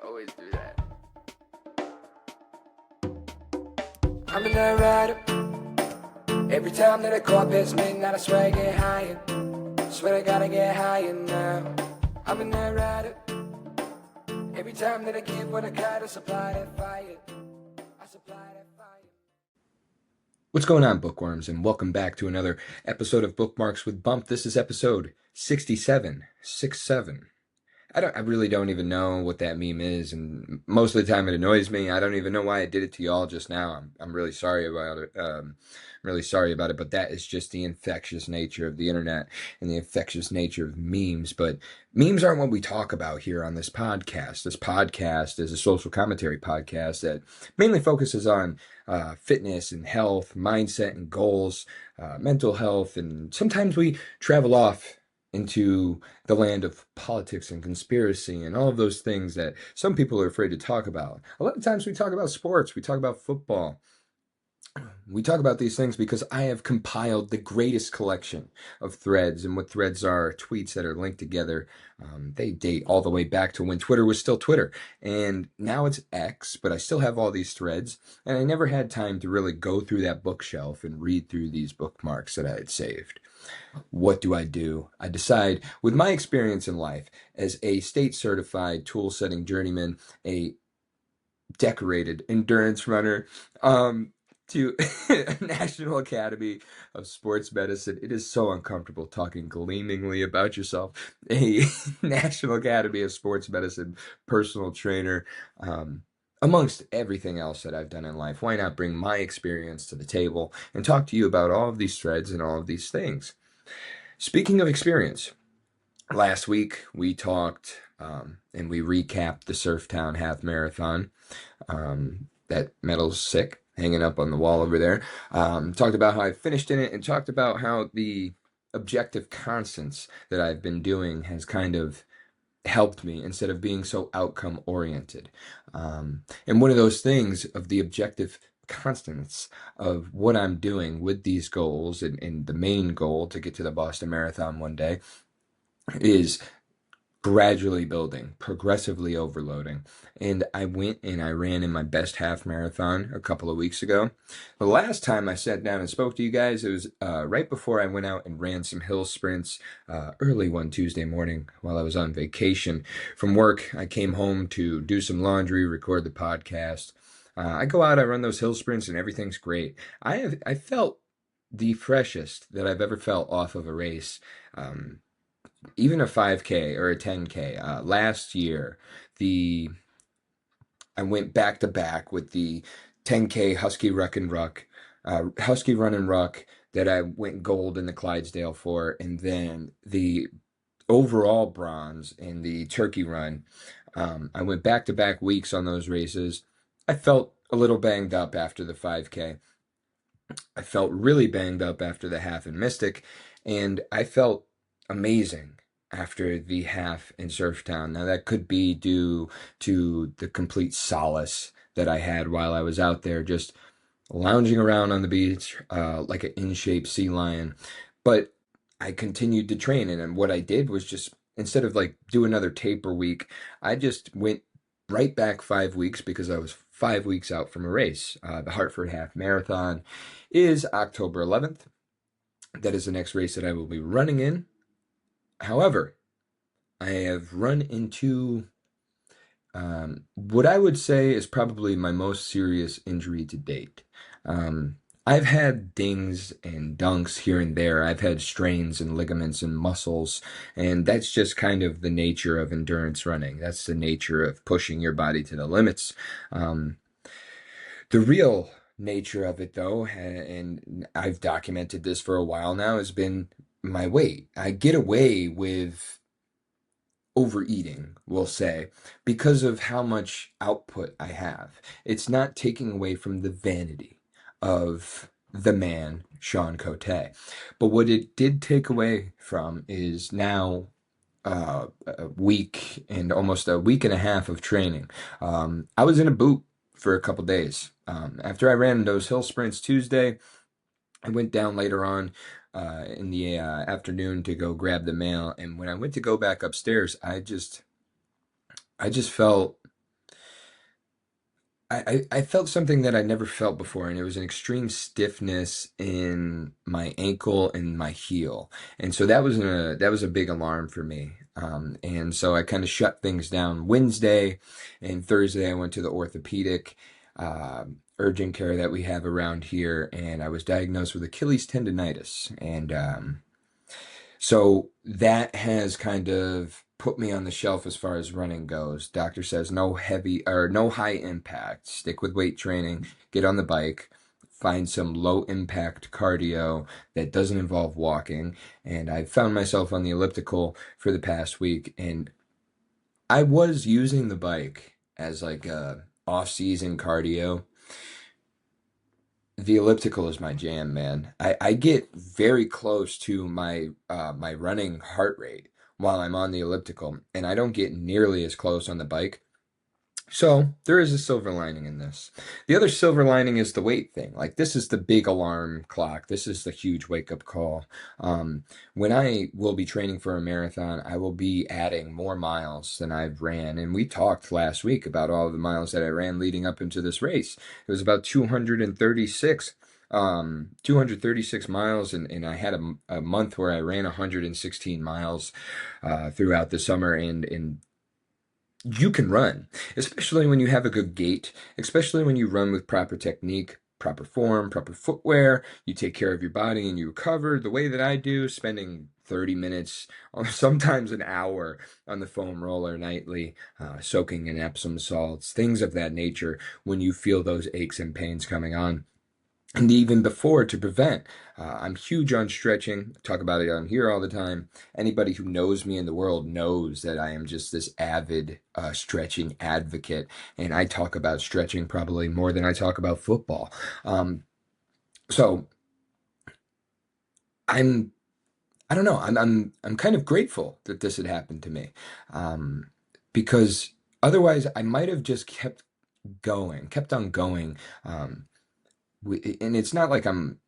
always do that. I'm a night rider. Every time that I call past midnight, I swear I get higher. Swear I gotta get higher now. I'm a night rider. Every time that I give what I got, I supply that fire. I supply that fire. What's going on, bookworms, and welcome back to another episode of Bookmarks with Bump. This is episode 67. I really don't even know what that meme is, and most of the time it annoys me. I don't even know why I did it to y'all just now. I'm really sorry about it. But that is just the infectious nature of the internet and the infectious nature of memes. But memes aren't what we talk about here on this podcast. This podcast is a social commentary podcast that mainly focuses on fitness and health, mindset and goals, mental health, and sometimes we travel off into the land of politics and conspiracy and all of those things that some people are afraid to talk about. A lot of times we talk about sports, we talk about football. We talk about these things because I have compiled the greatest collection of threads, and what threads are tweets that are linked together. They date all the way back to when Twitter was still Twitter, and now it's X, but I still have all these threads, and I never had time to really go through that bookshelf and read through these bookmarks that I had saved. What do? I decide, with my experience in life as a state-certified tool-setting journeyman, a decorated endurance runner, to National Academy of Sports Medicine. It is so uncomfortable talking gleamingly about yourself. A National Academy of Sports Medicine personal trainer, amongst everything else that I've done in life. Why not bring my experience to the table and talk to you about all of these threads and all of these things? Speaking of experience, last week we talked and we recapped the Surftown Half Marathon. That medal's sick, hanging up on the wall over there. Talked about how I finished in it and talked about how the objective constants that I've been doing has kind of helped me instead of being so outcome oriented. And one of those things of the objective constants of what I'm doing with these goals and the main goal to get to the Boston Marathon one day is gradually building, progressively overloading. And I went and I ran in my best half marathon a couple of weeks ago. The last time I sat down and spoke to you guys, it was right before I went out and ran some hill sprints early one Tuesday morning while I was on vacation from work. I came home to do some laundry, record the podcast. I go out, I run those hill sprints, and everything's great. I felt the freshest that I've ever felt off of a race. Even a 5K or a 10K. Last year, I went back to back with the 10K Husky Run and Ruck that I went gold in the Clydesdale for, and then the overall bronze in the Turkey Run. I went back to back weeks on those races. I felt a little banged up after the 5K. I felt really banged up after the half in Mystic, and I felt amazing after the half in Surftown. Now that could be due to the complete solace that I had while I was out there just lounging around on the beach like an in-shape sea lion. But I continued to train, and what I did was just, instead of like do another taper week, I just went right back 5 weeks because I was 5 weeks out from a race. The Hartford Half Marathon is October 11th. That is the next race that I will be running in. However, I have run into what I would say is probably my most serious injury to date. I've had dings and dunks here and there. I've had strains and ligaments and muscles, and that's just kind of the nature of endurance running. That's the nature of pushing your body to the limits. The real nature of it, though, and I've documented this for a while now, has been my weight. I get away with overeating, we'll say, because of how much output I have. It's not taking away from the vanity of the man, Sean Cote. But what it did take away from is now a week and almost a week and a half of training. I was in a boot for a couple days. After I ran those hill sprints Tuesday, I went down later on in the afternoon to go grab the mail, and when I went to go back upstairs, I just felt I felt something that I never felt before, and it was an extreme stiffness in my ankle and my heel. And so that was a big alarm for me. And so I kind of shut things down. Wednesday and Thursday, I went to the orthopedic urgent care that we have around here, and I was diagnosed with Achilles tendonitis. And so that has kind of put me on the shelf as far as running goes. Doctor says no heavy or no high impact. Stick with weight training, get on the bike, find some low impact cardio that doesn't involve walking. And I found myself on the elliptical for the past week, and I was using the bike as like a off-season cardio. The elliptical is my jam, man. I get very close to my running heart rate while I'm on the elliptical, and I don't get nearly as close on the bike. So there is a silver lining in this. The other silver lining is the weight thing. Like, this is the big alarm clock. This is the huge wake up call. When I will be training for a marathon, I will be adding more miles than I've ran. And we talked last week about all the miles that I ran leading up into this race. It was about 236 miles, and I had a month where I ran 116 miles throughout the summer, and you can run, especially when you have a good gait, especially when you run with proper technique, proper form, proper footwear. You take care of your body and you recover the way that I do, spending 30 minutes or sometimes an hour on the foam roller nightly, soaking in Epsom salts, things of that nature when you feel those aches and pains coming on. And even before, to prevent. I'm huge on stretching. I talk about it on here all the time. Anybody who knows me in the world knows that I am just this avid stretching advocate, and I talk about stretching probably more than I talk about football. So I'm I don't know. I'm kind of grateful that this had happened to me, because otherwise I might have just kept on going. And it's not like I'm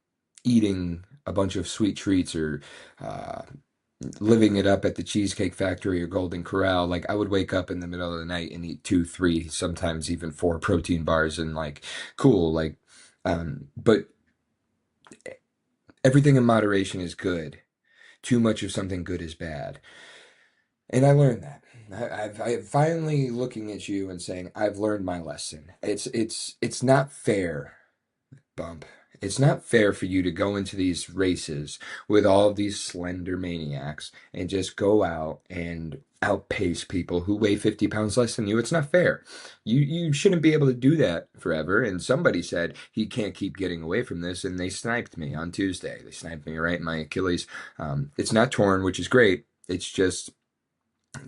eating a bunch of sweet treats or uh, living it up at the Cheesecake Factory or Golden Corral. Like, I would wake up in the middle of the night and eat two, three, sometimes even four protein bars, and like, cool. Like, but everything in moderation is good. Too much of something good is bad. And I learned that. I'm finally looking at you and saying, I've learned my lesson. It's not fair, Bump. It's not fair for you to go into these races with all of these slender maniacs and just go out and outpace people who weigh 50 pounds less than you. It's not fair. You shouldn't be able to do that forever. And somebody said he can't keep getting away from this, and they sniped me on Tuesday. They sniped me right in my Achilles. It's not torn, which is great. It's just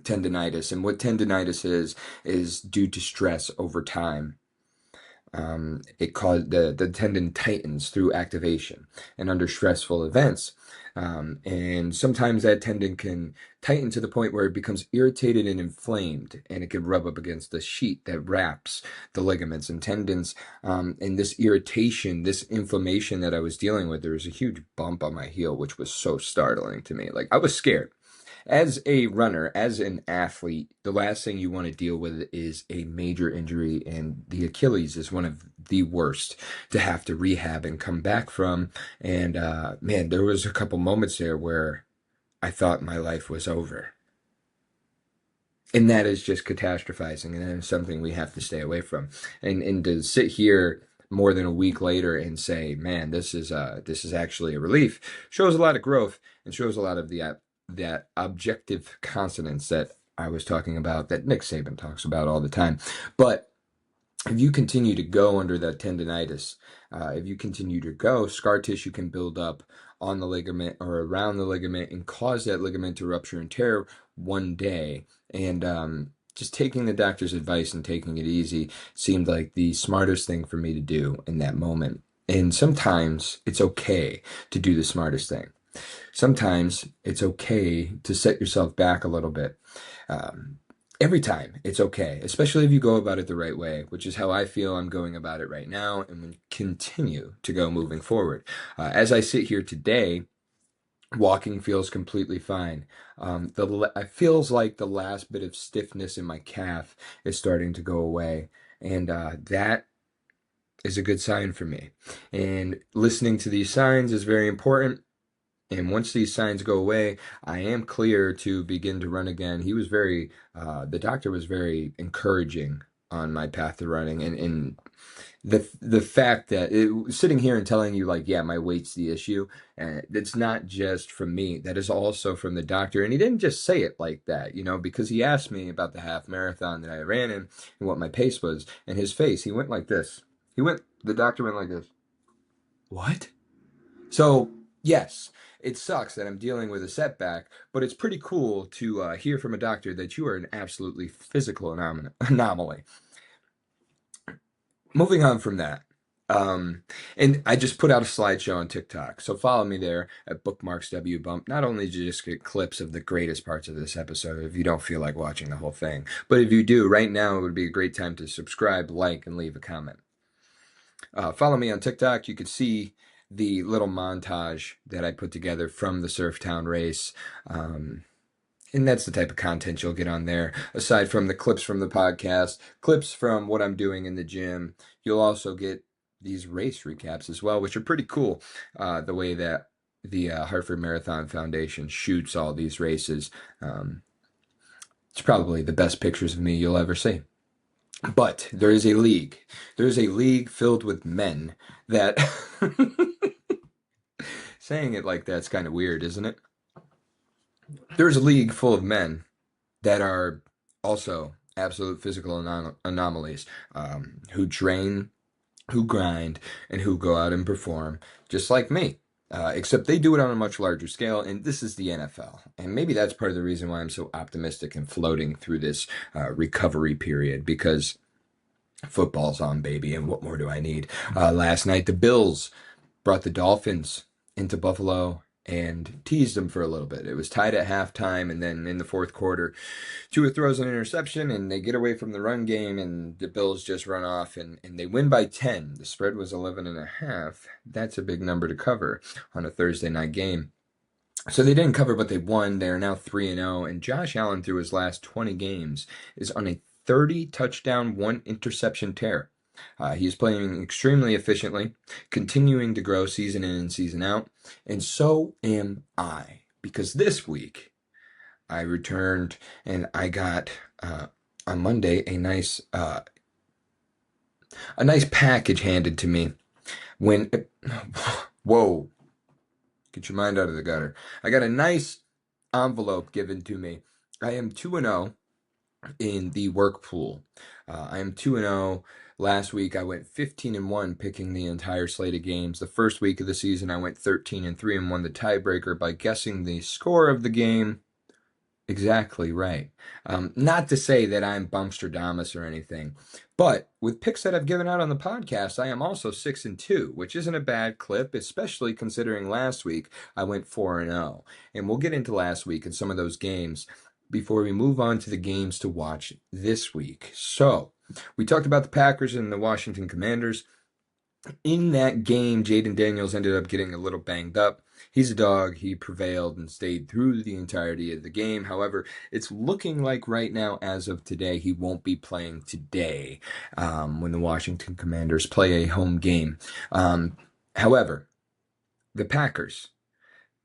tendonitis. And what tendonitis is due to stress over time. It caused the tendon tightens through activation and under stressful events. And sometimes that tendon can tighten to the point where it becomes irritated and inflamed, and it can rub up against the sheet that wraps the ligaments and tendons. And this irritation, this inflammation that I was dealing with, there was a huge bump on my heel, which was so startling to me. Like, I was scared. As a runner, as an athlete, the last thing you want to deal with is a major injury, and the Achilles is one of the worst to have to rehab and come back from. And man, there was a couple moments there where I thought my life was over. And that is just catastrophizing, and that is something we have to stay away from. And to sit here more than a week later and say, man, this is actually a relief, shows a lot of growth and shows a lot of that objective consonance that I was talking about, that Nick Saban talks about all the time. But if you continue to go under that tendonitis, if you continue to go, scar tissue can build up on the ligament or around the ligament and cause that ligament to rupture and tear one day. And just taking the doctor's advice and taking it easy seemed like the smartest thing for me to do in that moment. And sometimes it's okay to do the smartest thing. Sometimes it's okay to set yourself back a little bit. Every time it's okay, especially if you go about it the right way, which is how I feel I'm going about it right now, and will continue to go moving forward. As I sit here today, walking feels completely fine. It feels like the last bit of stiffness in my calf is starting to go away. And that is a good sign for me. And listening to these signs is very important. And once these signs go away, I am clear to begin to run again. The doctor was very encouraging on my path to running. And the fact that sitting here and telling you, like, yeah, my weight's the issue, and it's not just from me. That is also from the doctor. And he didn't just say it like that, because he asked me about the half marathon that I ran in and what my pace was. And his face, he went like this. The doctor went like this. What? So, yes, it sucks that I'm dealing with a setback, but it's pretty cool to hear from a doctor that you are an absolutely physical anomaly. Moving on from that, and I just put out a slideshow on TikTok, so follow me there at bookmarkswbump. Not only do you just get clips of the greatest parts of this episode if you don't feel like watching the whole thing, but if you do, right now it would be a great time to subscribe, like, and leave a comment. Follow me on TikTok. You could see the little montage that I put together from the Surftown race. And that's the type of content you'll get on there. Aside from the clips from the podcast, clips from what I'm doing in the gym, you'll also get these race recaps as well, which are pretty cool. The way that the Hartford Marathon Foundation shoots all these races. It's probably the best pictures of me you'll ever see. But there is a league. There's a league filled with men that... Saying it like that's kind of weird, isn't it? There's a league full of men that are also absolute physical anomalies, who train, who grind, and who go out and perform just like me. Except they do it on a much larger scale, and this is the NFL. And maybe that's part of the reason why I'm so optimistic and floating through this recovery period, because football's on, baby, and what more do I need? Last night, the Bills brought the Dolphins into Buffalo and teased them for a little bit. It was tied at halftime, and then in the fourth quarter, Tua throws an interception, and they get away from the run game, and the Bills just run off, and they win by 10. The spread was 11.5. That's a big number to cover on a Thursday night game. So they didn't cover, but they won. They are now 3-0, and Josh Allen, through his last 20 games, is on a 30-touchdown, 1-interception tear. He's playing extremely efficiently, continuing to grow season in and season out, and so am I. Because this week, I returned and I got, on Monday, a nice package handed to me. Whoa, get your mind out of the gutter. I got a nice envelope given to me. I am 2-0 in the work pool. I am 2-0. Last week I went 15-1 picking the entire slate of games. The first week of the season I went 13-3 and won the tiebreaker by guessing the score of the game exactly right. Not to say that I'm Bumstradamus or anything, but with picks that I've given out on the podcast, I am also 6-2, which isn't a bad clip, especially considering last week I went 4-0. And we'll get into last week and some of those games before we move on to the games to watch this week. So, we talked about the Packers and the Washington Commanders. In that game, Jaden Daniels ended up getting a little banged up. He's a dog. He prevailed and stayed through the entirety of the game. However, it's looking like right now, as of today, he won't be playing today when the Washington Commanders play a home game. However, the Packers,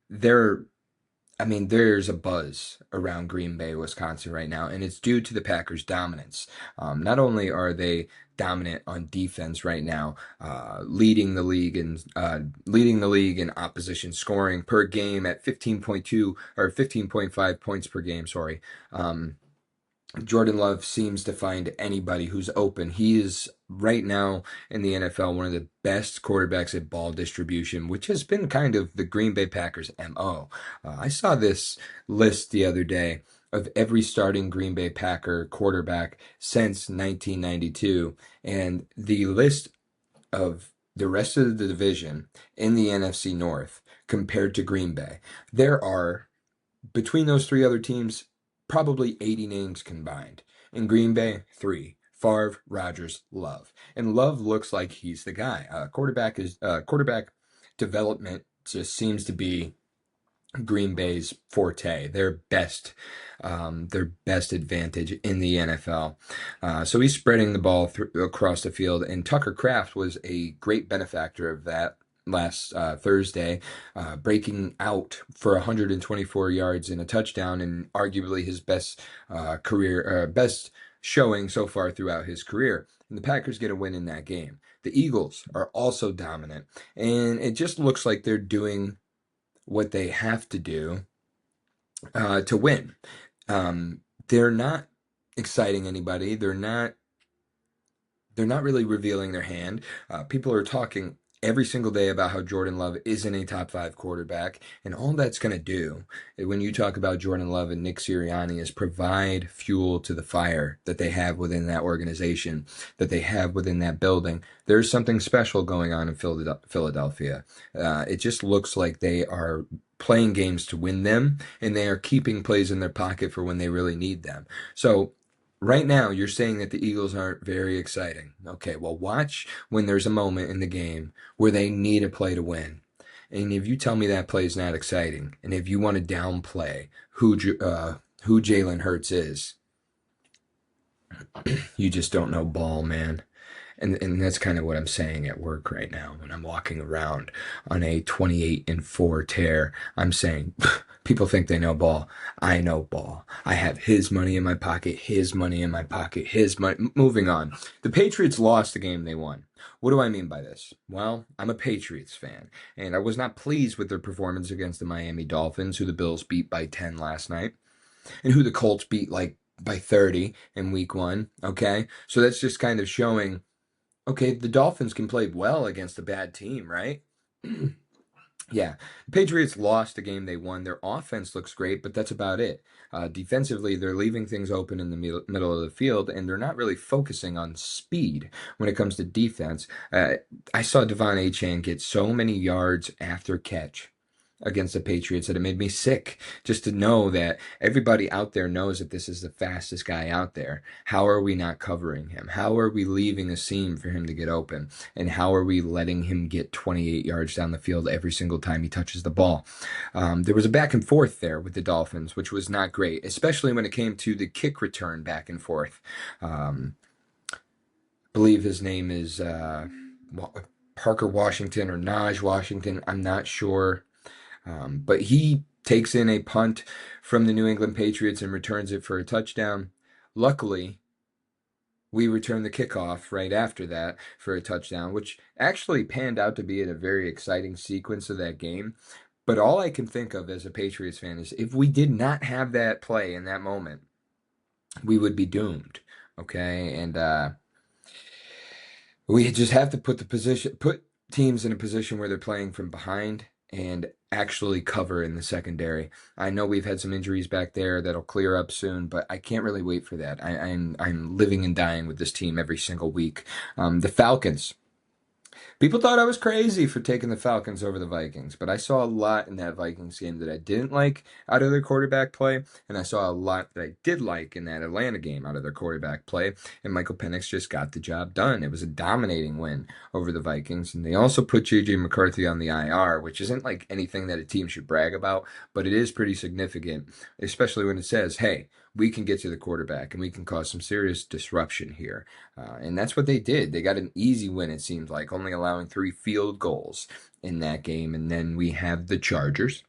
there's a buzz around Green Bay, Wisconsin right now, and it's due to the Packers' dominance. Not only are they dominant on defense right now, leading the league in opposition scoring per game at 15.2 or 15.5 points per game. Jordan Love seems to find anybody who's open. He is right now in the NFL one of the best quarterbacks at ball distribution, which has been kind of the Green Bay Packers' MO. I saw this list the other day of every starting Green Bay Packer quarterback since 1992, and the list of the rest of the division in the NFC North compared to Green Bay. There are, between those three other teams, probably 80 names combined. In Green Bay, 3. Favre, Rodgers, Love. And Love looks like he's the guy. Quarterback development just seems to be Green Bay's forte, their best advantage in the NFL. So he's spreading the ball across the field, and Tucker Kraft was a great benefactor of that last Thursday, breaking out for 124 yards and a touchdown, and arguably his best best showing so far throughout his career. And the Packers get a win in that game. The Eagles are also dominant, and it just looks like they're doing what they have to do to win. They're not exciting anybody. They're not really revealing their hand. People are talking every single day about how Jordan Love isn't a top 5 quarterback, and all that's going to do when you talk about Jordan Love and Nick Sirianni is provide fuel to the fire that they have within that organization, that they have within that building. There's something special going on in Philadelphia. It just looks like they are playing games to win them, and they are keeping plays in their pocket for when they really need them. So right now, you're saying that the Eagles aren't very exciting. Okay, well, watch when there's a moment in the game where they need a play to win. And if you tell me that play is not exciting, and if you want to downplay who Jalen Hurts is, you just don't know ball, man. And that's kind of what I'm saying at work right now when I'm walking around on a 28-4 tear. I'm saying, people think they know ball. I know ball. I have his money in my pocket, his money in my pocket, his money. Moving on. The Patriots lost the game they won. What do I mean by this? Well, I'm a Patriots fan, and I was not pleased with their performance against the Miami Dolphins, who the Bills beat by 10 last night, and who the Colts beat by 30 in week 1. Okay? So that's just kind of showing, okay, the Dolphins can play well against a bad team, right? Yeah, the Patriots lost the game they won. Their offense looks great, but that's about it. Defensively, they're leaving things open in the middle of the field, and they're not really focusing on speed when it comes to defense. I saw Devon Achane get so many yards after catch against the Patriots that it made me sick just to know that everybody out there knows that this is the fastest guy out there. How are we not covering him? How are we leaving a seam for him to get open? And how are we letting him get 28 yards down the field every single time he touches the ball? There was a back and forth there with the Dolphins, which was not great, especially when it came to the kick return back and forth. I believe his name is Parker Washington or Najee Washington. I'm not sure. But he takes in a punt from the New England Patriots and returns it for a touchdown. Luckily, we returned the kickoff right after that for a touchdown, which actually panned out to be in a very exciting sequence of that game. But all I can think of as a Patriots fan is if we did not have that play in that moment, we would be doomed. Okay, and we just have to put teams in a position where they're playing from behind and actually cover in the secondary. I know we've had some injuries back there that'll clear up soon, but I can't really wait for that. I'm living and dying with this team every single week. The Falcons. People thought I was crazy for taking the Falcons over the Vikings, but I saw a lot in that Vikings game that I didn't like out of their quarterback play, and I saw a lot that I did like in that Atlanta game out of their quarterback play, and Michael Penix just got the job done. It was a dominating win over the Vikings, and they also put J.J. McCarthy on the IR, which isn't like anything that a team should brag about, but it is pretty significant, especially when it says, hey, we can get to the quarterback and we can cause some serious disruption here. And that's what they did. They got an easy win, it seems like, only allowing 3 field goals in that game. And then we have the Chargers.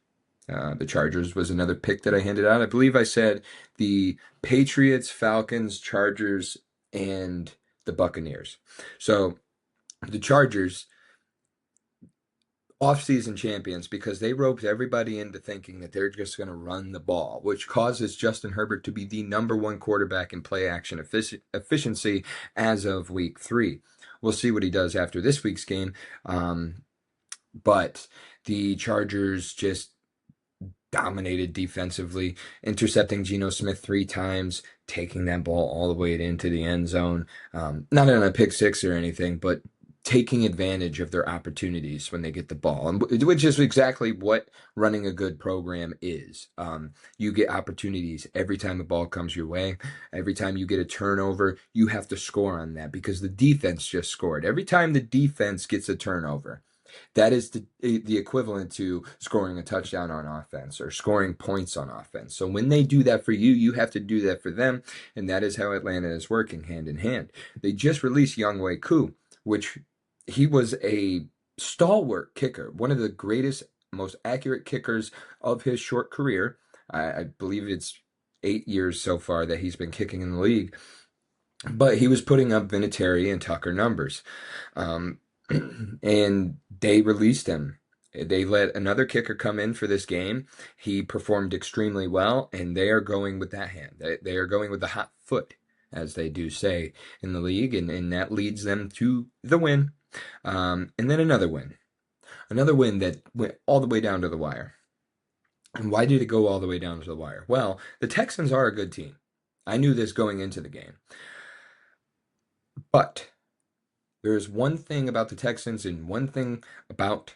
The Chargers was another pick that I handed out. I believe I said the Patriots, Falcons, Chargers, and the Buccaneers. So the Chargers, off-season champions, because they roped everybody into thinking that they're just going to run the ball, which causes Justin Herbert to be the #1 quarterback in play action efficiency as of week 3. We'll see what he does after this week's game. But the Chargers just dominated defensively, intercepting Geno Smith 3 times, taking that ball all the way into the end zone. Not on a pick six or anything, but taking advantage of their opportunities when they get the ball, which is exactly what running a good program is. You get opportunities every time a ball comes your way. Every time you get a turnover, you have to score on that because the defense just scored. Every time the defense gets a turnover, That is the equivalent to scoring a touchdown on offense or scoring points on offense. So when they do that for you, you have to do that for them, and that is how Atlanta is working hand in hand. They just released Younghoe Koo, which he was a stalwart kicker, one of the greatest, most accurate kickers of his short career. I believe it's 8 years so far that he's been kicking in the league. But he was putting up Vinatieri and Tucker numbers. And they released him. They let another kicker come in for this game. He performed extremely well, and they are going with that hand. They are going with the hot foot, as they do say in the league, and that leads them to the win. And then another win that went all the way down to the wire. And why did it go all the way down to the wire? Well, the Texans are a good team. I knew this going into the game. But there is one thing about the Texans and one thing about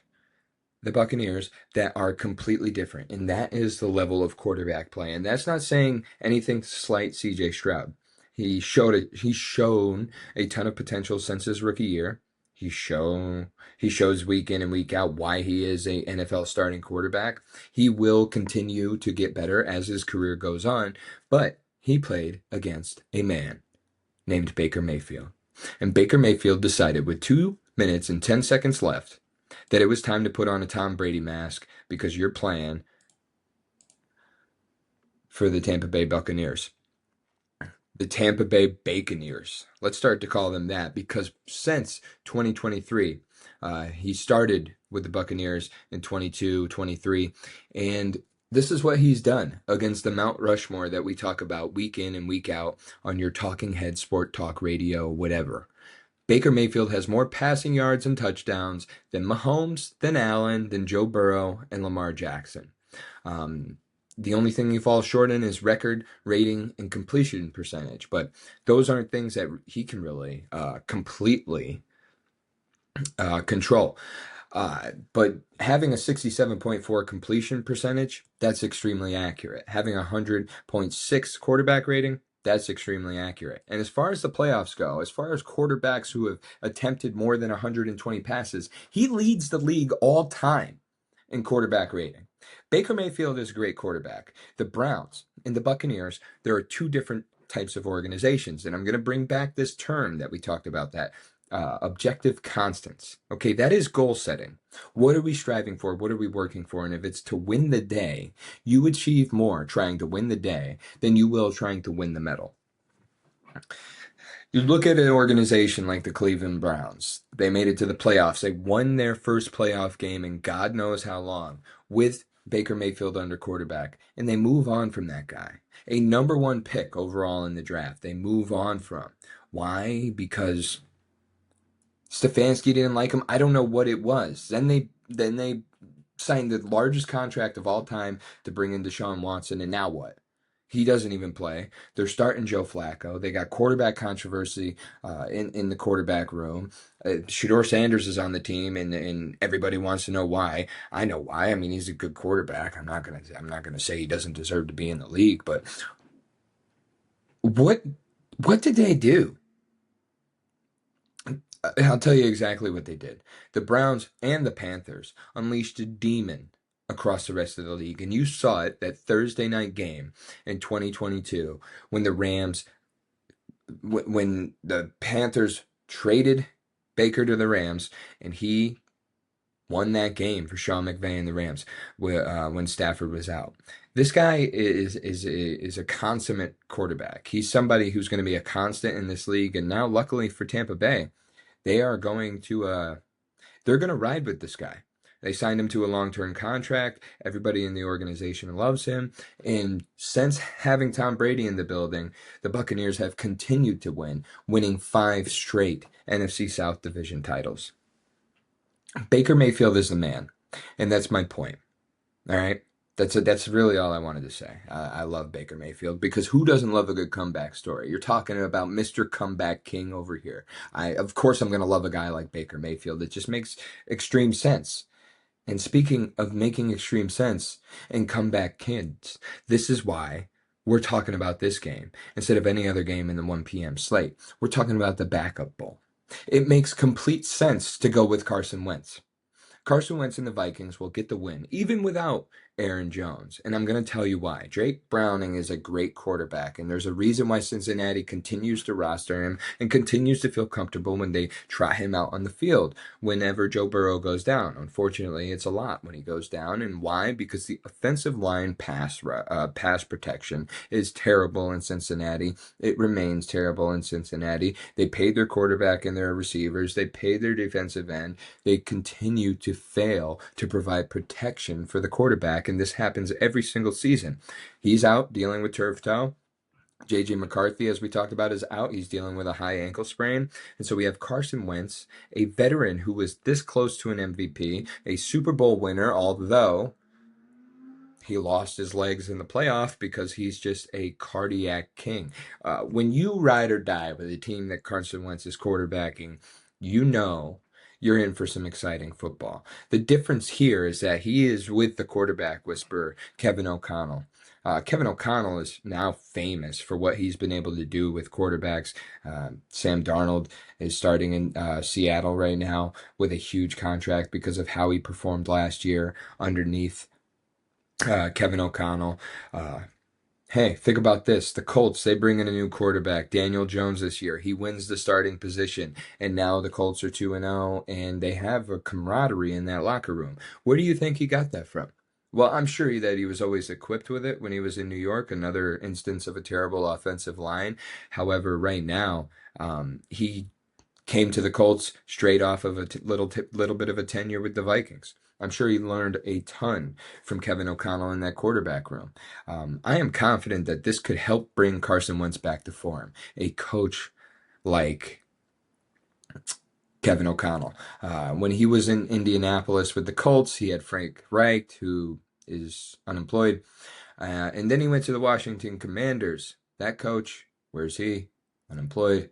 the Buccaneers that are completely different, and that is the level of quarterback play. And that's not saying anything slight CJ Stroud. He's shown a ton of potential since his rookie year. He shows week in and week out why he is a NFL starting quarterback. He will continue to get better as his career goes on, but he played against a man named Baker Mayfield. And Baker Mayfield decided with 2 minutes and 10 seconds left that it was time to put on a Tom Brady mask because you're playing for the Tampa Bay Buccaneers. The Tampa Bay Baconeers. Let's start to call them that because since 2023, he started with the Buccaneers in 22, 23, and this is what he's done against the Mount Rushmore that we talk about week in and week out on your talking head, sport talk radio, whatever. Baker Mayfield has more passing yards and touchdowns than Mahomes, than Allen, than Joe Burrow, and Lamar Jackson. The only thing he falls short in is record, rating, and completion percentage. But those aren't things that he can really completely control. But having a 67.4 completion percentage, that's extremely accurate. Having a 100.6 quarterback rating, that's extremely accurate. And as far as the playoffs go, as far as quarterbacks who have attempted more than 120 passes, he leads the league all time in quarterback rating. Baker Mayfield is a great quarterback. The Browns and the Buccaneers, there are two different types of organizations. And I'm going to bring back this term that we talked about, that objective constants. Okay, that is goal setting. What are we striving for? What are we working for? And if it's to win the day, you achieve more trying to win the day than you will trying to win the medal. You look at an organization like the Cleveland Browns. They made it to the playoffs. They won their first playoff game in God knows how long with Baker Mayfield under quarterback. And they move on from that guy. A number one pick overall in the draft. They move on from. Why? Because Stefanski didn't like him. I don't know what it was. Then they signed the largest contract of all time to bring in Deshaun Watson. And now what? He doesn't even play. They're starting Joe Flacco. They got quarterback controversy in the quarterback room. Shedeur Sanders is on the team, and everybody wants to know why. I know why. I mean, he's a good quarterback. I'm not gonna say he doesn't deserve to be in the league, but what did they do? I'll tell you exactly what they did. The Browns and the Panthers unleashed a demon across the rest of the league. And you saw it that Thursday night game in 2022 when when the Panthers traded Baker to the Rams and he won that game for Sean McVay and the Rams when Stafford was out. This guy is a consummate quarterback. He's somebody who's going to be a constant in this league. And now, luckily for Tampa Bay, they are going to they're going to ride with this guy. They signed him to a long-term contract. Everybody in the organization loves him. And since having Tom Brady in the building, the Buccaneers have continued to win, winning 5 straight NFC South Division titles. Baker Mayfield is the man, and that's my point. All right? That's really all I wanted to say. I love Baker Mayfield because who doesn't love a good comeback story? You're talking about Mr. Comeback King over here. Of course I'm going to love a guy like Baker Mayfield. It just makes extreme sense. And speaking of making extreme sense and comeback kids, this is why we're talking about this game instead of any other game in the 1 p.m. slate. We're talking about the backup bowl. It makes complete sense to go with Carson Wentz. Carson Wentz and the Vikings will get the win, even without Aaron Jones. And I'm going to tell you why. Drake Browning is a great quarterback, and there's a reason why Cincinnati continues to roster him and continues to feel comfortable when they try him out on the field whenever Joe Burrow goes down. Unfortunately, it's a lot when he goes down. And why? Because the offensive line pass protection is terrible in Cincinnati. It remains terrible in Cincinnati. They paid their quarterback and their receivers. They paid their defensive end. They continue to fail to provide protection for the quarterback, and this happens every single season. He's out dealing with turf toe. J.J. McCarthy, as we talked about, is out. He's dealing with a high ankle sprain. And so we have Carson Wentz, a veteran who was this close to an MVP, a Super Bowl winner, although he lost his legs in the playoff because he's just a cardiac king. When you ride or die with a team that Carson Wentz is quarterbacking, you know you're in for some exciting football. The difference here is that he is with the quarterback whisperer, Kevin O'Connell. Kevin O'Connell is now famous for what he's been able to do with quarterbacks. Sam Darnold is starting in Seattle right now with a huge contract because of how he performed last year underneath Kevin O'Connell. Hey, think about this. The Colts, they bring in a new quarterback, Daniel Jones, this year. He wins the starting position, and now the Colts are 2-0, and they have a camaraderie in that locker room. Where do you think he got that from? Well, I'm sure that he was always equipped with it when he was in New York, another instance of a terrible offensive line. However, right now, he came to the Colts straight off of a little bit of a tenure with the Vikings. I'm sure he learned a ton from Kevin O'Connell in that quarterback room. I am confident that this could help bring Carson Wentz back to form. A coach like Kevin O'Connell. When he was in Indianapolis with the Colts, he had Frank Reich, who is unemployed. And then he went to the Washington Commanders. That coach, where's he? Unemployed.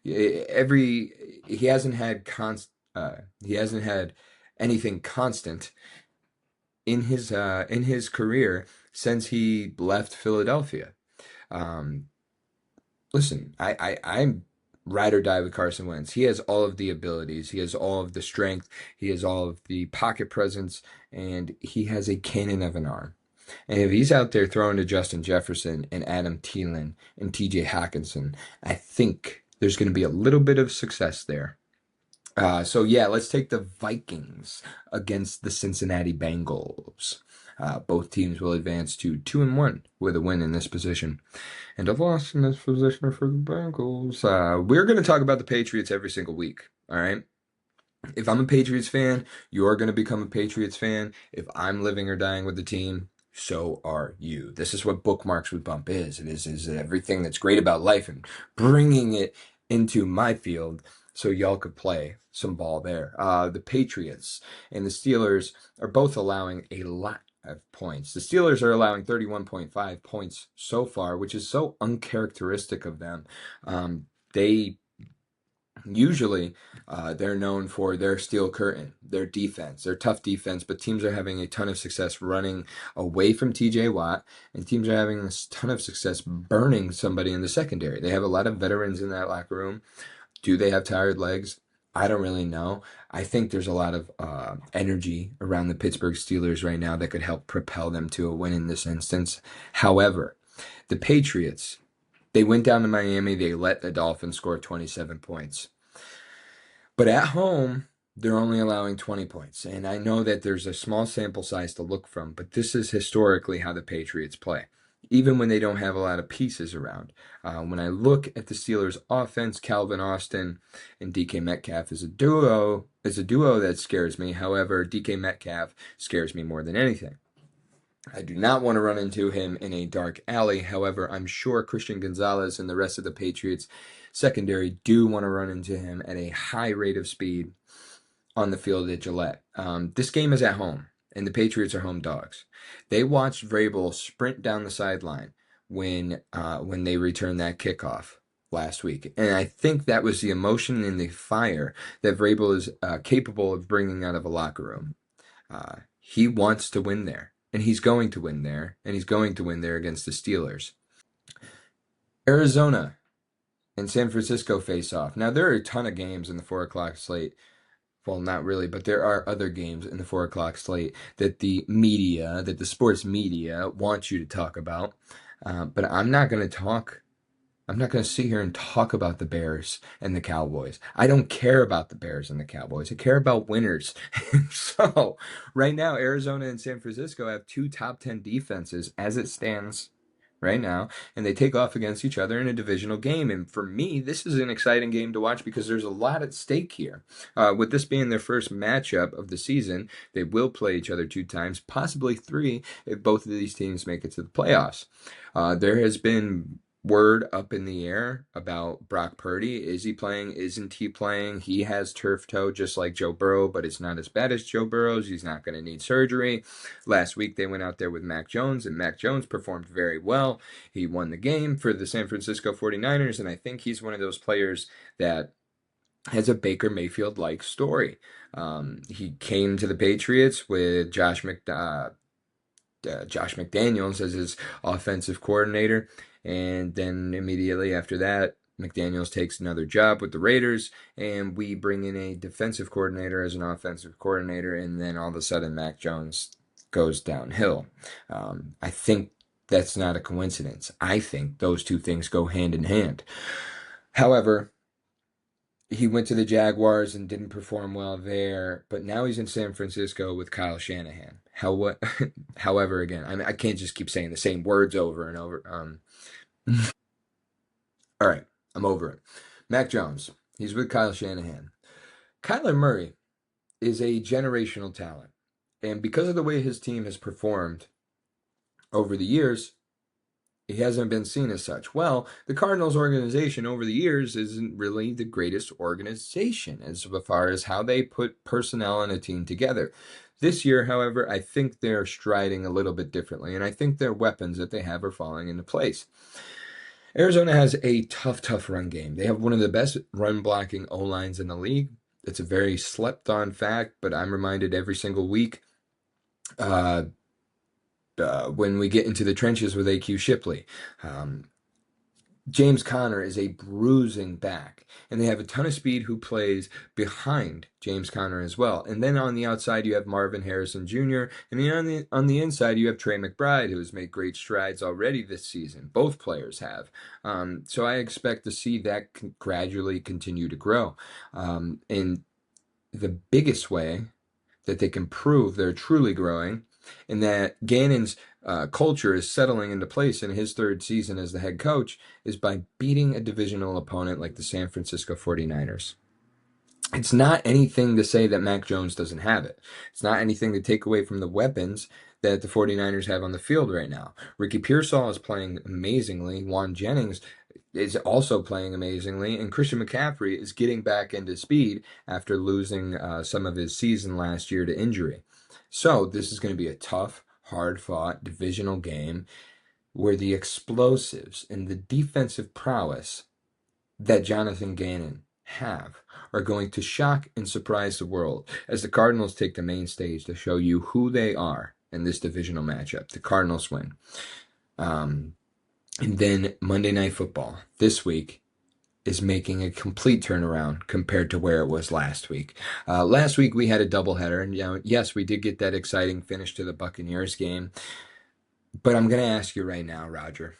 He hasn't had anything constant in his career since he left Philadelphia. Listen, I'm ride or die with Carson Wentz. He has all of the abilities. He has all of the strength. He has all of the pocket presence, and he has a cannon of an arm. And if he's out there throwing to Justin Jefferson and Adam Thielen and T.J. Hockenson, I think there's going to be a little bit of success there. So yeah, let's take the Vikings against the Cincinnati Bengals. Both teams will advance to 2-1 with a win in this position. And a loss in this position for the Bengals. We're going to talk about the Patriots every single week, all right? If I'm a Patriots fan, you're going to become a Patriots fan. If I'm living or dying with the team, so are you. This is what Bookmarks with Bump is. It is everything that's great about life and bringing it into my field so y'all could play some ball there. The Patriots and the Steelers are both allowing a lot of points. The Steelers are allowing 31.5 points so far, which is so uncharacteristic of them. They usually they're known for their steel curtain, their defense, their tough defense, but teams are having a ton of success running away from TJ Watt, and teams are having a ton of success burning somebody in the secondary. They have a lot of veterans in that locker room. Do they have tired legs? I don't really know. I think there's a lot of energy around the Pittsburgh Steelers right now that could help propel them to a win in this instance. However, the Patriots, they went down to Miami. They let the Dolphins score 27 points. But at home, they're only allowing 20 points. And I know that there's a small sample size to look from, but this is historically how the Patriots play, even when they don't have a lot of pieces around. When I look at the Steelers' offense, Calvin Austin and DK Metcalf is a duo that scares me. However, DK Metcalf scares me more than anything. I do not want to run into him in a dark alley. However, I'm sure Christian Gonzalez and the rest of the Patriots secondary do want to run into him at a high rate of speed on the field at Gillette. This game is at home, and the Patriots are home dogs. They watched Vrabel sprint down the sideline when they returned that kickoff last week. And I think that was the emotion and the fire that Vrabel is capable of bringing out of a locker room. He wants to win there, and he's going to win there, and he's going to win there against the Steelers. Arizona and San Francisco face off. Now, there are a ton of games in the 4 o'clock slate well, not really, but there are other games in the 4 o'clock slate that the media, that the sports media wants you to talk about. But I'm not going to talk. I'm not going to sit here and talk about the Bears and the Cowboys. I don't care about the Bears and the Cowboys. I care about winners. So, right now, Arizona and San Francisco have two top 10 defenses as it stands right now, and they take off against each other in a divisional game. And for me, this is an exciting game to watch because there's a lot at stake here. With this being their first matchup of the season, they will play each other 2 times, possibly 3, if both of these teams make it to the playoffs. There has been word up in the air about Brock Purdy. Is he playing? Isn't he playing? He has turf toe just like Joe Burrow, but it's not as bad as Joe Burrow's. He's not going to need surgery. Last week they went out there with Mac Jones, and Mac Jones performed very well. He won the game for the San Francisco 49ers, and I think he's one of those players that has a Baker Mayfield-like story. He came to the Patriots with Josh McDaniels as his offensive coordinator. And then immediately after that, McDaniels takes another job with the Raiders, and we bring in a defensive coordinator as an offensive coordinator, and then all of a sudden Mac Jones goes downhill. I think that's not a coincidence. I think those two things go hand in hand. However, he went to the Jaguars and didn't perform well there, but now he's in San Francisco with Kyle Shanahan. However, again, I can't just keep saying the same words over and over. All right, I'm over it. Mac Jones, he's with Kyle Shanahan. Kyler Murray is a generational talent, and because of the way his team has performed over the years, he hasn't been seen as such. Well, the Cardinals organization over the years isn't really the greatest organization as far as how they put personnel on a team together. This year, however, I think they're striding a little bit differently, and I think their weapons that they have are falling into place. Arizona has a tough run game. They have one of the best run blocking O-lines in the league. It's a very slept on fact, but I'm reminded every single week when we get into the trenches with A.Q. Shipley. James Conner is a bruising back, and they have a ton of speed who plays behind James Conner as well. And then on the outside, you have Marvin Harrison Jr., and then on the inside, you have Trey McBride, who has made great strides already this season. Both players have. So I expect to see that gradually continue to grow. And the biggest way that they can prove they're truly growing, and that Gannon's culture is settling into place in his third season as the head coach, is by beating a divisional opponent like the San Francisco 49ers. It's not anything to say that Mac Jones doesn't have it. It's not anything to take away from the weapons that the 49ers have on the field right now. Ricky Pearsall is playing amazingly. Juan Jennings is also playing amazingly, and Christian McCaffrey is getting back into speed after losing some of his season last year to injury. So this is going to be a tough, hard-fought divisional game where the explosives and the defensive prowess that Jonathan Gannon have are going to shock and surprise the world as the Cardinals take the main stage to show you who they are in this divisional matchup. The Cardinals win. And then Monday Night Football this week is making a complete turnaround compared to where it was last week. Last week we had a doubleheader, and yes, we did get that exciting finish to the Buccaneers game. But I'm going to ask you right now, Roger,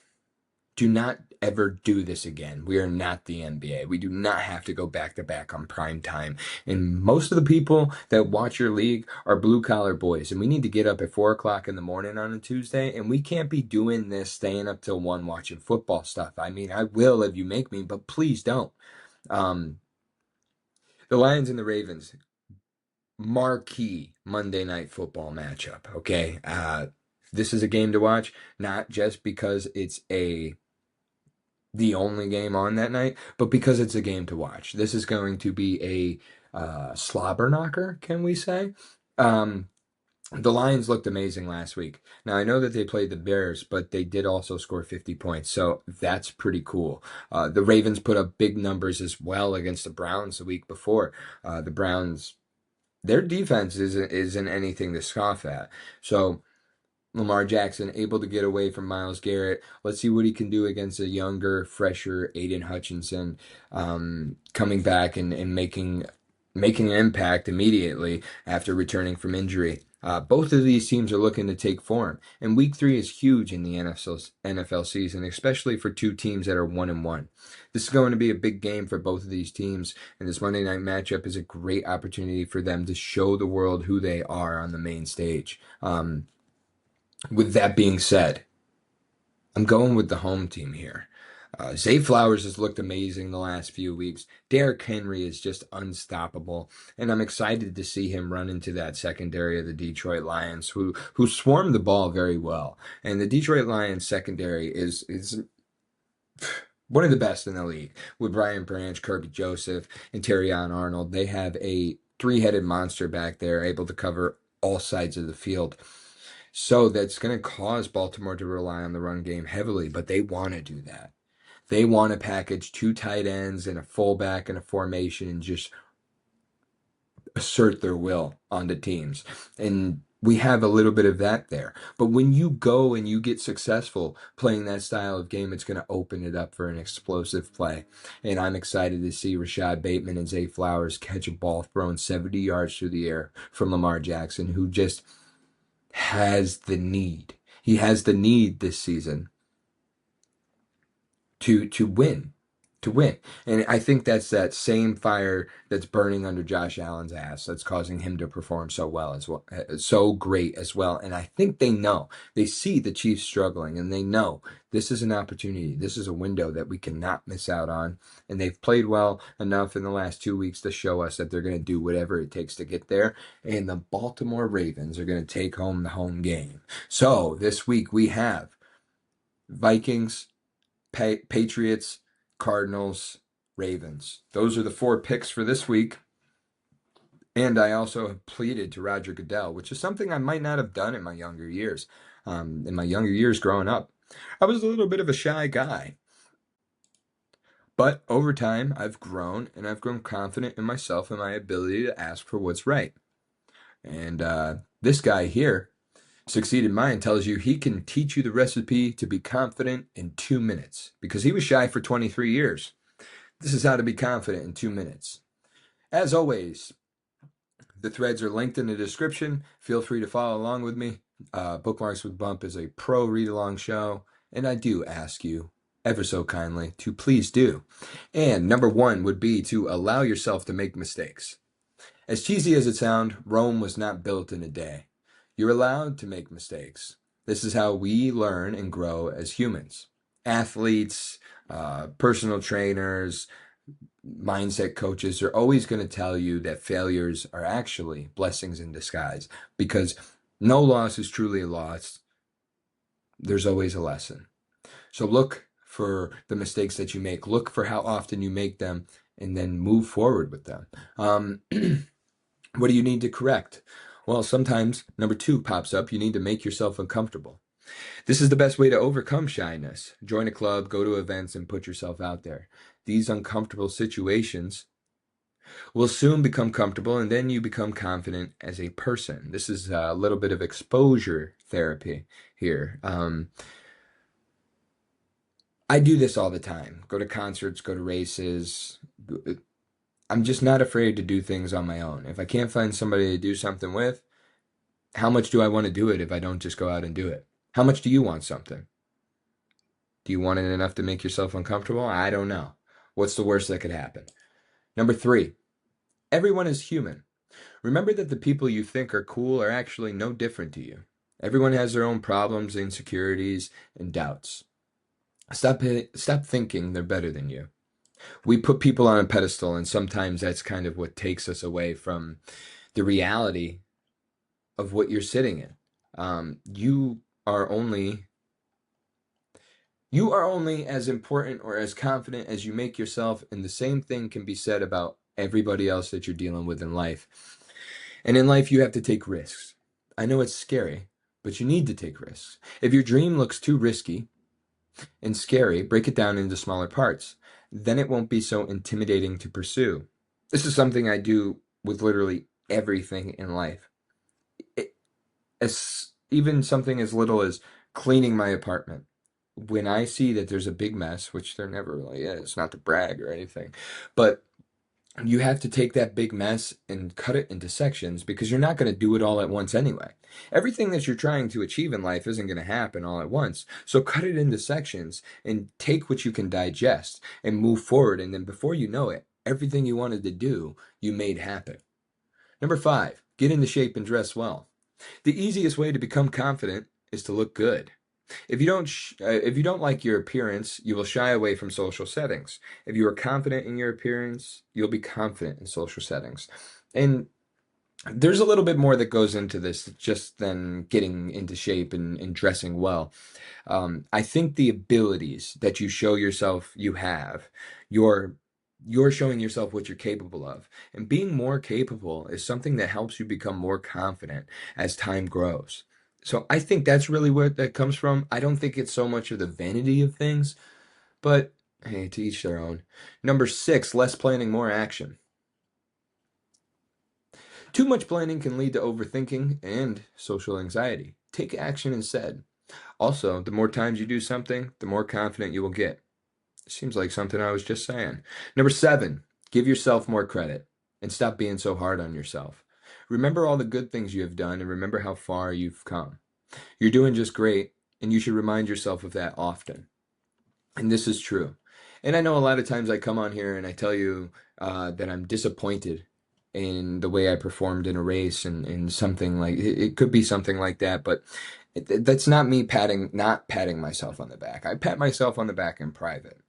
do not ever do this again. We are not the NBA. We do not have to go back to back on prime time. And most of the people that watch your league are blue collar boys. And we need to get up at 4 o'clock in the morning on a Tuesday. And we can't be doing this, staying up till 1 watching football stuff. I mean, I will if you make me, but please don't. The Lions and the Ravens, marquee Monday Night Football matchup. Okay. This is a game to watch, not just because it's the only game on that night, but because it's a game to watch. This is going to be a slobber knocker, can we say? The Lions looked amazing last week. Now, I know that they played the Bears, but they did also score 50 points, so that's pretty cool. The Ravens put up big numbers as well against the Browns the week before. The Browns, their defense isn't anything to scoff at. So Lamar Jackson able to get away from Myles Garrett. Let's see what he can do against a younger, fresher Aiden Hutchinson, coming back and making making an impact immediately after returning from injury. Both of these teams are looking to take form, and Week 3 is huge in the NFL season, especially for two teams that are 1-1. This is going to be a big game for both of these teams, and this Monday night matchup is a great opportunity for them to show the world who they are on the main stage. With that being said, I'm going with the home team here. Zay Flowers has looked amazing the last few weeks. Derrick Henry is just unstoppable, and I'm excited to see him run into that secondary of the Detroit Lions, who swarm the ball very well. And the Detroit Lions secondary is one of the best in the league. With Brian Branch, Kirby Joseph, and Terrion Arnold, they have a three-headed monster back there, able to cover all sides of the field. So that's going to cause Baltimore to rely on the run game heavily, but they want to do that. They want to package two tight ends and a fullback and a formation and just assert their will on the teams. And we have a little bit of that there. But when you go and you get successful playing that style of game, it's going to open it up for an explosive play. And I'm excited to see Rashad Bateman and Zay Flowers catch a ball thrown 70 yards through the air from Lamar Jackson, who just has the need. He has the need this season to win. And I think that's that same fire that's burning under Josh Allen's ass that's causing him to perform so well as well, so great as well. And I think they see the Chiefs struggling, and they know this is an opportunity. This is a window that we cannot miss out on. And they've played well enough in the last 2 weeks to show us that they're going to do whatever it takes to get there. And the Baltimore Ravens are going to take home the home game. So this week we have Vikings, Patriots, Cardinals, Ravens. Those are the 4 picks for this week. And I also have pleaded to Roger Goodell, which is something I might not have done in my younger years. In my younger years growing up, I was a little bit of a shy guy. But over time, I've grown, and I've grown confident in myself and my ability to ask for what's right. And this guy here, Succeeded Mind, tells you he can teach you the recipe to be confident in 2 minutes, because he was shy for 23 years. This is how to be confident in 2 minutes. As always, the threads are linked in the description. Feel free to follow along with me. Bookmarks with Bump is a pro read-along show, and I do ask you ever so kindly to please do. And number 1 would be to allow yourself to make mistakes. As cheesy as it sounds, Rome was not built in a day. You're allowed to make mistakes. This is how we learn and grow as humans. Athletes, personal trainers, mindset coaches are always going to tell you that failures are actually blessings in disguise, because no loss is truly a loss. There's always a lesson. So look for the mistakes that you make. Look for how often you make them, and then move forward with them. What do you need to correct? Well, sometimes number 2 pops up. You need to make yourself uncomfortable. This is the best way to overcome shyness. Join a club, go to events, and put yourself out there. These uncomfortable situations will soon become comfortable, and then you become confident as a person. This is a little bit of exposure therapy here. I do this all the time. Go to concerts, go to races. I'm just not afraid to do things on my own. If I can't find somebody to do something with, how much do I want to do it if I don't just go out and do it? How much do you want something? Do you want it enough to make yourself uncomfortable? I don't know. What's the worst that could happen? Number 3, everyone is human. Remember that the people you think are cool are actually no different to you. Everyone has their own problems, insecurities, and doubts. Stop thinking they're better than you. We put people on a pedestal, and sometimes that's kind of what takes us away from the reality of what you're sitting in. You are only as important or as confident as you make yourself, and the same thing can be said about everybody else that you're dealing with in life. And in life, you have to take risks. I know it's scary, but you need to take risks. If your dream looks too risky and scary, break it down into smaller parts. Then it won't be so intimidating to pursue. This is something I do with literally everything in life. Even something as little as cleaning my apartment. When I see that there's a big mess, which there never really is, not to brag or anything, but you have to take that big mess and cut it into sections because you're not going to do it all at once anyway. Everything that you're trying to achieve in life isn't going to happen all at once. So cut it into sections and take what you can digest and move forward. And then before you know it, everything you wanted to do, you made happen. Number 5, get into shape and dress well. The easiest way to become confident is to look good. If you don't like your appearance, you will shy away from social settings. If you are confident in your appearance, you'll be confident in social settings. And there's a little bit more that goes into this just than getting into shape and dressing well. I think the abilities that you show yourself you have, you're showing yourself what you're capable of. And being more capable is something that helps you become more confident as time grows. So I think that's really where that comes from. I don't think it's so much of the vanity of things, but hey, to each their own. Number 6, less planning, more action. Too much planning can lead to overthinking and social anxiety. Take action instead. Also, the more times you do something, the more confident you will get. Seems like something I was just saying. Number 7, give yourself more credit and stop being so hard on yourself. Remember all the good things you have done and remember how far you've come. You're doing just great, and you should remind yourself of that often. And this is true. And I know a lot of times I come on here and I tell you that I'm disappointed in the way I performed in a race and something like it could be something like that, but that's not me not patting myself on the back. I pat myself on the back in private.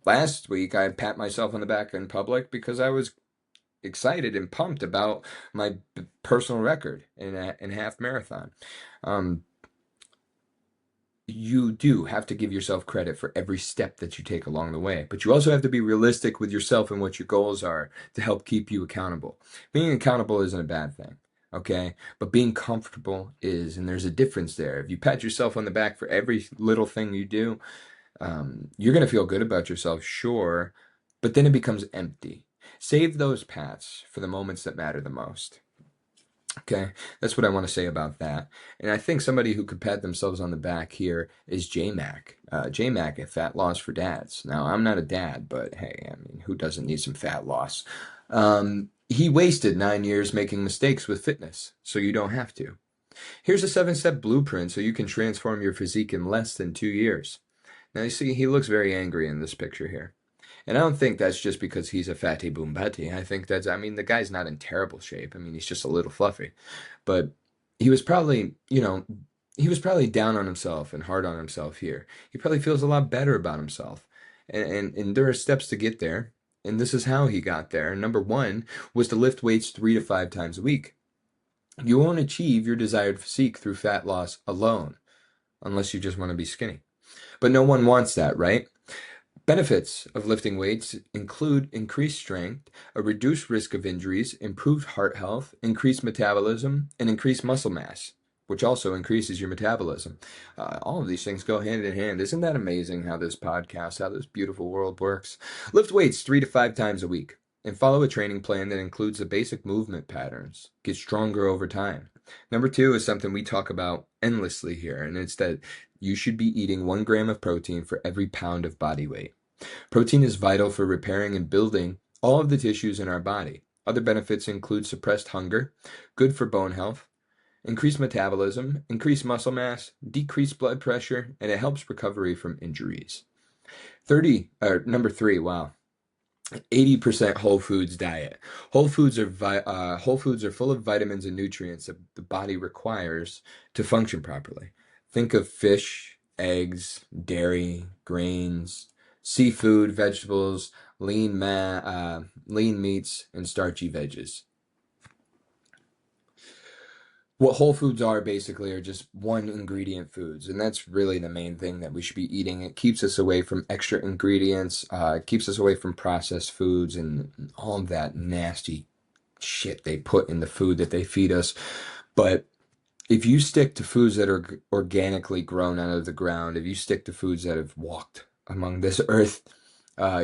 Last week I pat myself on the back in public because I was excited and pumped about my personal record in half marathon. Um, you do have to give yourself credit for every step that you take along the way, but you also have to be realistic with yourself and what your goals are to help keep you accountable. Being accountable isn't a bad thing, okay? But being comfortable is, and there's a difference there. If you pat yourself on the back for every little thing you do, you're going to feel good about yourself, sure, but then it becomes empty. Save those pats for the moments that matter the most. Okay, that's what I want to say about that. And I think somebody who could pat themselves on the back here is J-Mac. J-Mac at Fat Loss for Dads. Now, I'm not a dad, but hey, I mean, who doesn't need some fat loss? He wasted 9 years making mistakes with fitness, so you don't have to. Here's a 7-step blueprint so you can transform your physique in less than 2 years. Now, you see, he looks very angry in this picture here. And I don't think that's just because he's a fatty boom patty. I think that's, I mean, the guy's not in terrible shape. I mean, he's just a little fluffy. But he was probably, he was probably down on himself and hard on himself here. He probably feels a lot better about himself. And there are steps to get there. And this is how he got there. Number 1 was to lift weights 3 to 5 times a week. You won't achieve your desired physique through fat loss alone, unless you just want to be skinny. But no one wants that, right? Benefits of lifting weights include increased strength, a reduced risk of injuries, improved heart health, increased metabolism, and increased muscle mass, which also increases your metabolism. All of these things go hand in hand. Isn't that amazing how this beautiful world works? Lift weights 3 to 5 times a week and follow a training plan that includes the basic movement patterns. Get stronger over time. Number 2 is something we talk about endlessly here, and it's that you should be eating 1 gram of protein for every pound of body weight. Protein is vital for repairing and building all of the tissues in our body. Other benefits include suppressed hunger, good for bone health, increased metabolism, increased muscle mass, decreased blood pressure, and it helps recovery from injuries. Number 3, wow. 80% whole foods diet. Whole foods are full of vitamins and nutrients that the body requires to function properly. Think of fish, eggs, dairy, grains, seafood, vegetables, lean meats, and starchy veggies. What whole foods are basically are just one ingredient foods, and that's really the main thing that we should be eating. It keeps us away from extra ingredients, it keeps us away from processed foods and all of that nasty shit they put in the food that they feed us. But if you stick to foods that are organically grown out of the ground, if you stick to foods that have walked among this earth,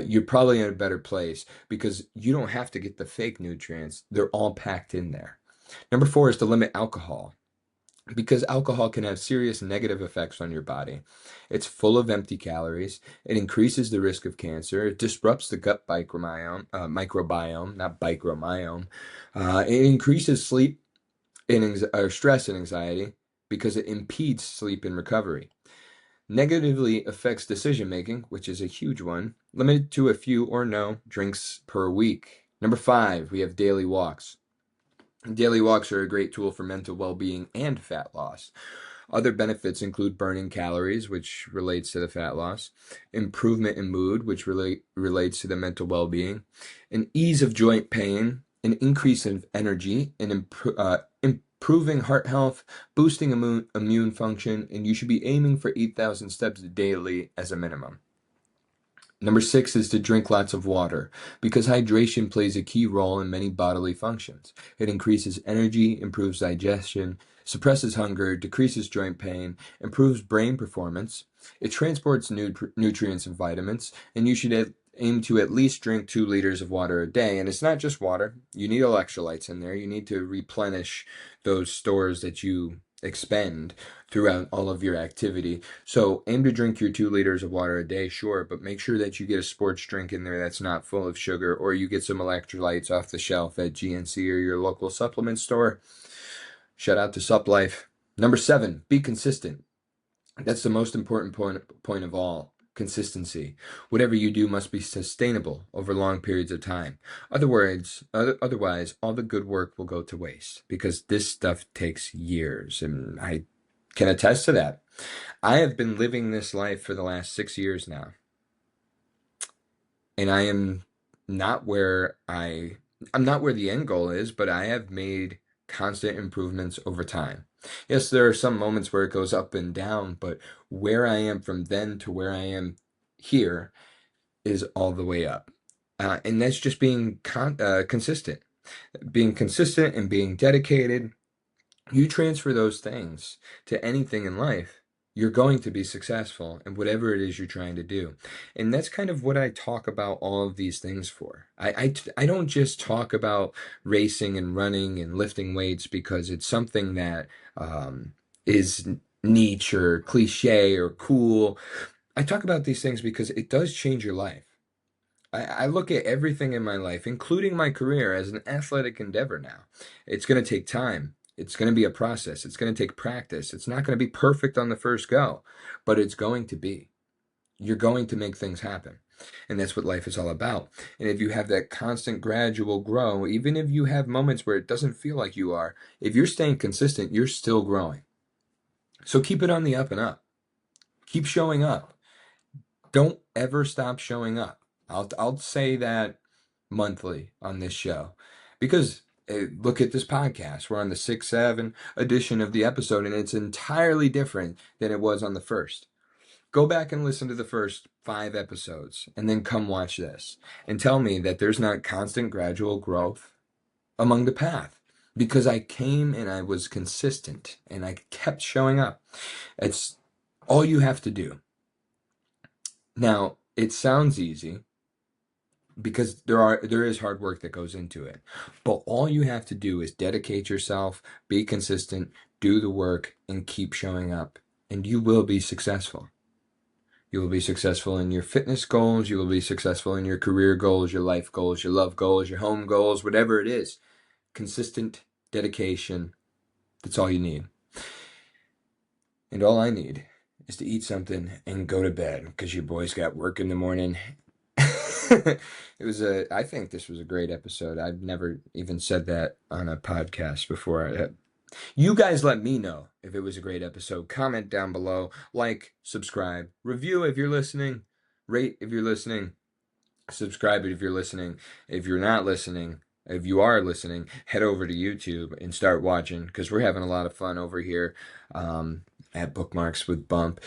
you're probably in a better place because you don't have to get the fake nutrients. They're all packed in there. Number 4 is to limit alcohol. because alcohol can have serious negative effects on your body. It's full of empty calories. It increases the risk of cancer. It disrupts the gut microbiome, not bicrobiome. It increases sleep or stress and anxiety because it impedes sleep and recovery. Negatively affects decision making, which is a huge one, limited to a few or no drinks per week. Number 5, we have daily walks. Daily walks are a great tool for mental well-being and fat loss. Other benefits include burning calories, which relates to the fat loss, improvement in mood, which relates to the mental well-being, an ease of joint pain, an increase in energy, and improving heart health, boosting immune function, and you should be aiming for 8,000 steps daily as a minimum. Number 6 is to drink lots of water, because hydration plays a key role in many bodily functions. It increases energy, improves digestion, suppresses hunger, decreases joint pain, improves brain performance. It transports nutrients and vitamins, and you should aim to at least drink 2 liters of water a day. And it's not just water. You need electrolytes in there. You need to replenish those stores that you expend throughout all of your activity. So aim to drink your 2 liters of water a day, sure, but make sure that you get a sports drink in there that's not full of sugar, or you get some electrolytes off the shelf at GNC or your local supplement store. Shout out to Sup Life. Number 7, be consistent. That's the most important point of all. Consistency. Whatever you do must be sustainable over long periods of time. Otherwise, all the good work will go to waste, because this stuff takes years, and I can attest to that. I have been living this life for the last 6 years now, and I am not where I'm not where the end goal is, but I have made constant improvements over time. Yes, there are some moments where it goes up and down, but where I am from then to where I am here is all the way up. And that's just being consistent. Being consistent and being dedicated. You transfer those things to anything in life, you're going to be successful in whatever it is you're trying to do. And that's kind of what I talk about all of these things for. I don't just talk about racing and running and lifting weights because it's something that is niche or cliche or cool. I talk about these things because it does change your life. I look at everything in my life, including my career, as an athletic endeavor now. It's going to take time. It's going to be a process. It's going to take practice. It's not going to be perfect on the first go, but it's going to be. You're going to make things happen. And that's what life is all about. And if you have that constant gradual grow, even if you have moments where it doesn't feel like you are, if you're staying consistent, you're still growing. So keep it on the up and up. Keep showing up. Don't ever stop showing up. I'll say that monthly on this show, because look at this podcast. We're on the 6-7 edition of the episode, and it's entirely different than it was on the first. Go back and listen to the first 5 episodes, and then come watch this, and tell me that there's not constant gradual growth among the path, because I came and I was consistent, and I kept showing up. It's all you have to do. Now, it sounds easy, because there is hard work that goes into it. But all you have to do is dedicate yourself, be consistent, do the work, and keep showing up. And you will be successful. You will be successful in your fitness goals. You will be successful in your career goals, your life goals, your love goals, your home goals, whatever it is. Consistent dedication. That's all you need. And all I need is to eat something and go to bed, because your boy's got work in the morning. I think this was a great episode. I've never even said that on a podcast before. You guys let me know if it was a great episode. Comment down below, like, subscribe, review if you're listening, rate if you're listening, subscribe if you're listening. If you're not listening, if you are listening, head over to YouTube and start watching, because we're having a lot of fun over here at Bookmarks with Bump.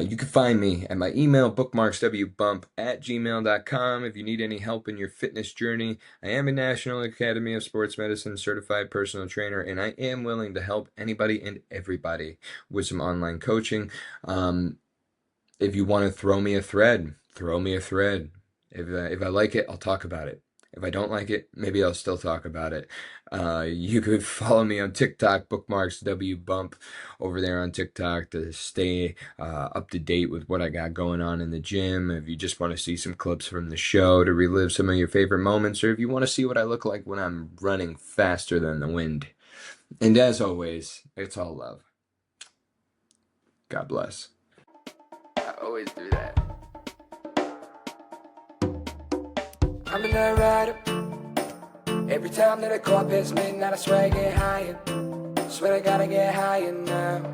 You can find me at my email, bookmarkswbump@gmail.com. If you need any help in your fitness journey, I am a National Academy of Sports Medicine certified personal trainer, and I am willing to help anybody and everybody with some online coaching. If you want to throw me a thread, throw me a thread. If I like it, I'll talk about it. If I don't like it, maybe I'll still talk about it. You could follow me on TikTok, bookmarkswbump, over there on TikTok to stay up to date with what I got going on in the gym. If you just want to see some clips from the show to relive some of your favorite moments, or if you want to see what I look like when I'm running faster than the wind. And as always, it's all love. God bless. I always do that. I'm in that rider. Every time that I call past midnight, I swear I get higher. Swear I gotta get higher now.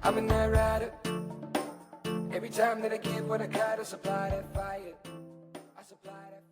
I'm in that rider. Every time that I give what I got, I supply that fire. I supply that fire.